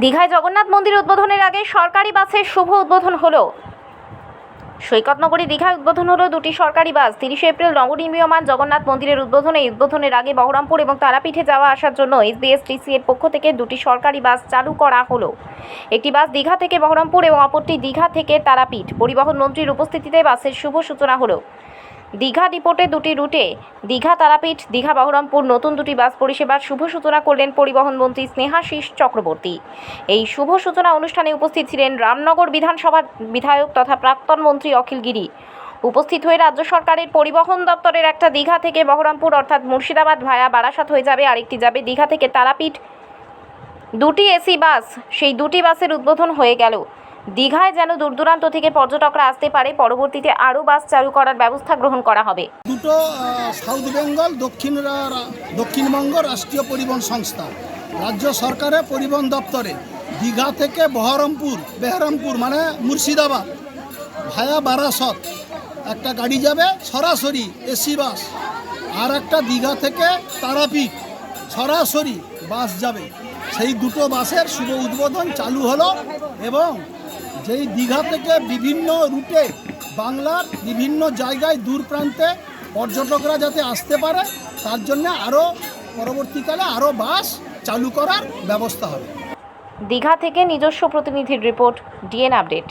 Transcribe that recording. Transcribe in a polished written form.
দীঘায় জগন্নাথ মন্দির উদ্বোধনের আগে সরকারি বাসের শুভ উদ্বোধন হলো। সৈকতনগরী দীঘায় উদ্বোধন হলো দুটি সরকারি বাস। 30 এপ্রিল নবনির্মীয়মান জগন্নাথ মন্দিরের উদ্বোধনের আগে বহরমপুর এবং তারাপীঠে যাওয়া আসার জন্য এসবিএসটিসি এর পক্ষ থেকে দুটি সরকারি বাস চালু করা হলো। একটি বাস দীঘা থেকে বহরমপুর এবং অপরটি দীঘা থেকে তারাপীঠ। পরিবহন মন্ত্রীর উপস্থিতিতে বাসের শুভ সূচনা হলো। দীঘা ডিপোতে দুটি রুটে দীঘা তারাপীঠ, দীঘা বহরমপুর নতুন দুটি বাস পরিষেবার শুভ সূচনা করলেন পরিবহন মন্ত্রী স্নেহাশিস চক্রবর্তী। এই শুভ সূচনা অনুষ্ঠানে উপস্থিত ছিলেন রামনগর বিধানসভার বিধায়ক তথা প্রাক্তন মন্ত্রী অখিল গিরি। উপস্থিত হয়ে রাজ্য সরকারের পরিবহন দপ্তরের একটা দীঘা থেকে বহরমপুর অর্থাৎ মুর্শিদাবাদ ভায়া বারাসাত হয়ে যাবে, আরেকটি যাবে দীঘা থেকে তারাপীঠ। দুটি এসি বাস, সেই দুটি বাসের উদ্বোধন হয়ে গেল। দীঘায় যেন দূরদূরান্ত থেকে পর্যটকরা আসতে পারে, পরবর্তীতে আরও বাস চালু করার ব্যবস্থা গ্রহণ করা হবে। দুটো সাউথ বেঙ্গল দক্ষিণবঙ্গ রাষ্ট্রীয় পরিবহন সংস্থা রাজ্য সরকারের পরিবহন দপ্তরে দীঘা থেকে বেহরমপুর মানে মুর্শিদাবাদ ভায়া বারাসত একটা গাড়ি যাবে সরাসরি এসি বাস, আর একটা দীঘা থেকে তারাপীঠ সরাসরি বাস যাবে। সেই দুটো বাসের শুভ উদ্বোধন চালু হলো এবং যেই দীঘা থেকে বিভিন্ন রুটে বাংলার বিভিন্ন জায়গায় দূর প্রান্তে পর্যটকরা যাতে আসতে পারে তার জন্য আরও পরবর্তীকালে আরও বাস চালু করার ব্যবস্থা হবে। দীঘা থেকে নিজস্ব প্রতিনিধির রিপোর্ট, ডিএন আপডেট।